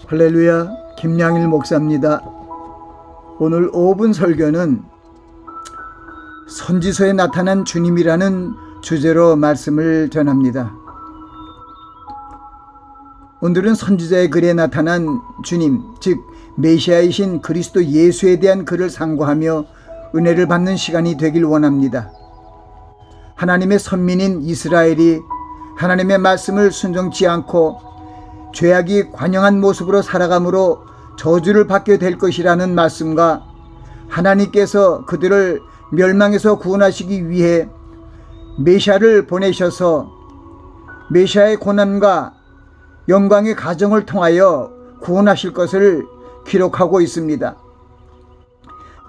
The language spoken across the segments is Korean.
할렐루야, 김양일 목사입니다. 오늘 5분 설교는 선지서에 나타난 주님이라는 주제로 말씀을 전합니다. 오늘은 선지자의 글에 나타난 주님, 즉 메시아이신 그리스도 예수에 대한 글을 상고하며 은혜를 받는 시간이 되길 원합니다. 하나님의 선민인 이스라엘이 하나님의 말씀을 순종치 않고 죄악이 관영한 모습으로 살아감으로 저주를 받게 될 것이라는 말씀과 하나님께서 그들을 멸망에서 구원하시기 위해 메시아를 보내셔서 메시아의 고난과 영광의 가정을 통하여 구원하실 것을 기록하고 있습니다.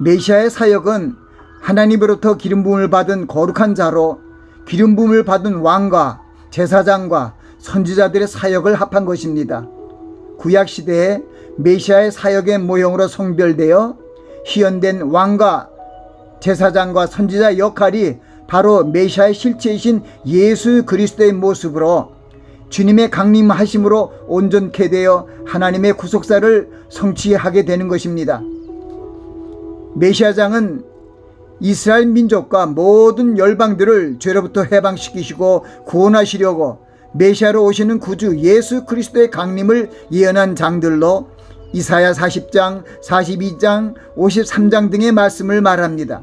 메시아의 사역은 하나님으로부터 기름 부음을 받은 거룩한 자로 기름 부음을 받은 왕과 제사장과 선지자들의 사역을 합한 것입니다. 구약시대에 메시아의 사역의 모형으로 성별되어 희연된 왕과 제사장과 선지자 역할이 바로 메시아의 실체이신 예수 그리스도의 모습으로 주님의 강림하심으로 온전케 되어 하나님의 구속사를 성취하게 되는 것입니다. 메시아장은 이스라엘 민족과 모든 열방들을 죄로부터 해방시키시고 구원하시려고 메시아로 오시는 구주 예수 그리스도의 강림을 예언한 장들로 이사야 40장, 42장, 53장 등의 말씀을 말합니다.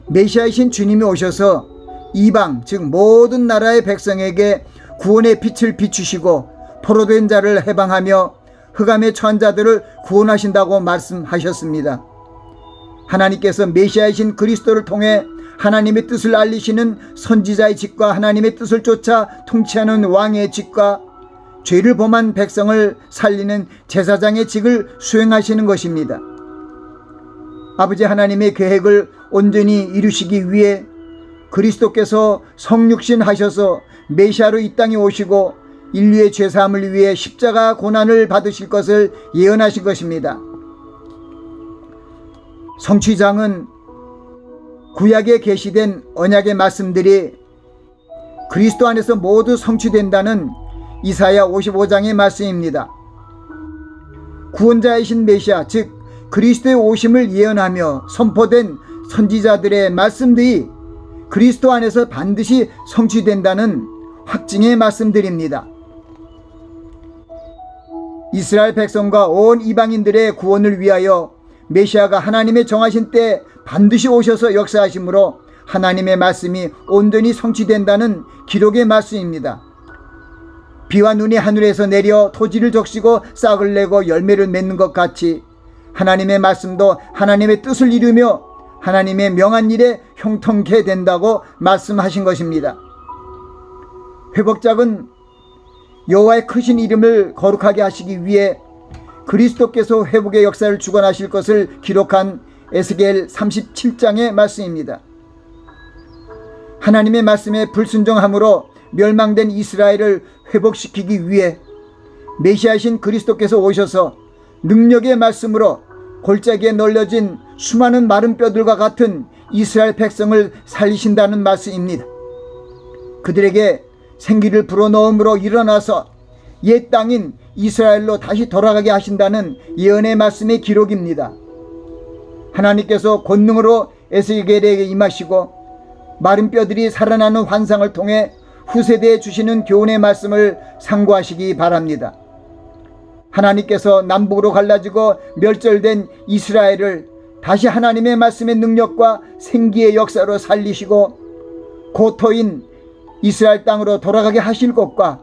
메시아이신 주님이 오셔서 이방, 즉 모든 나라의 백성에게 구원의 빛을 비추시고 포로된 자를 해방하며 흑암에 처한 자들을 구원하신다고 말씀하셨습니다. 하나님께서 메시아이신 그리스도를 통해 하나님의 뜻을 알리시는 선지자의 직과 하나님의 뜻을 쫓아 통치하는 왕의 직과 죄를 범한 백성을 살리는 제사장의 직을 수행하시는 것입니다. 아버지 하나님의 계획을 온전히 이루시기 위해 그리스도께서 성육신 하셔서 메시아로 이 땅에 오시고 인류의 죄사함을 위해 십자가 고난을 받으실 것을 예언하신 것입니다. 성취장은 구약에 계시된 언약의 말씀들이 그리스도 안에서 모두 성취된다는 이사야 55장의 말씀입니다. 구원자이신 메시아, 즉 그리스도의 오심을 예언하며 선포된 선지자들의 말씀들이 그리스도 안에서 반드시 성취된다는 확증의 말씀들입니다. 이스라엘 백성과 온 이방인들의 구원을 위하여 메시아가 하나님의 정하신 때 반드시 오셔서 역사하심으로 하나님의 말씀이 온전히 성취된다는 기록의 말씀입니다. 비와 눈이 하늘에서 내려 토지를 적시고 싹을 내고 열매를 맺는 것 같이 하나님의 말씀도 하나님의 뜻을 이루며 하나님의 명한 일에 형통케 된다고 말씀하신 것입니다. 회복작은 여호와의 크신 이름을 거룩하게 하시기 위해 그리스도께서 회복의 역사를 주관하실 것을 기록한 에스겔 37장의 말씀입니다. 하나님의 말씀에 불순종함으로 멸망된 이스라엘을 회복시키기 위해 메시아이신 그리스도께서 오셔서 능력의 말씀으로 골짜기에 널려진 수많은 마른 뼈들과 같은 이스라엘 백성을 살리신다는 말씀입니다. 그들에게 생기를 불어넣음으로 일어나서 옛 땅인 이스라엘로 다시 돌아가게 하신다는 예언의 말씀의 기록입니다. 하나님께서 권능으로 에스겔에게 임하시고 마른 뼈들이 살아나는 환상을 통해 후세대에 주시는 교훈의 말씀을 상고하시기 바랍니다. 하나님께서 남북으로 갈라지고 멸절된 이스라엘을 다시 하나님의 말씀의 능력과 생기의 역사로 살리시고 고토인 이스라엘 땅으로 돌아가게 하실 것과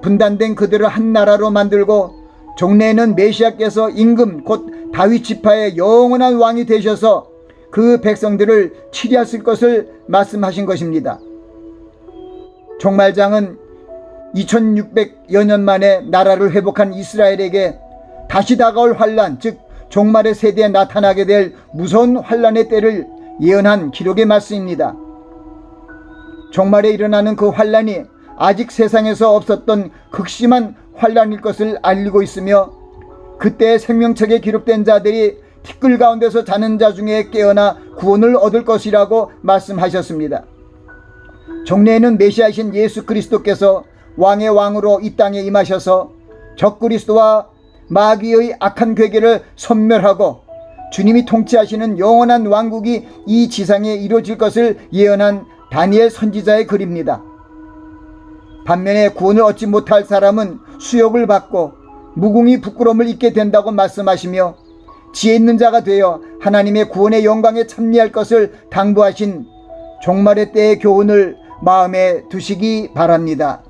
분단된 그들을 한 나라로 만들고 종래에는 메시아께서 임금 곧 다윗 지파의 영원한 왕이 되셔서 그 백성들을 치리하실 것을 말씀하신 것입니다. 종말장은 2600여 년 만에 나라를 회복한 이스라엘에게 다시 다가올 환란, 즉 종말의 세대에 나타나게 될 무서운 환란의 때를 예언한 기록의 말씀입니다. 종말에 일어나는 그 환란이 아직 세상에서 없었던 극심한 환란일 것을 알리고 있으며 그때 생명책에 기록된 자들이 티끌 가운데서 자는 자 중에 깨어나 구원을 얻을 것이라고 말씀하셨습니다. 종래에는 메시아이신 예수 그리스도께서 왕의 왕으로 이 땅에 임하셔서 적그리스도와 마귀의 악한 괴계를 섬멸하고 주님이 통치하시는 영원한 왕국이 이 지상에 이루어질 것을 예언한 다니엘 선지자의 글입니다. 반면에 구원을 얻지 못할 사람은 수욕을 받고 무궁히 부끄러움을 잊게 된다고 말씀하시며 지혜 있는 자가 되어 하나님의 구원의 영광에 참여할 것을 당부하신 종말의 때의 교훈을 마음에 두시기 바랍니다.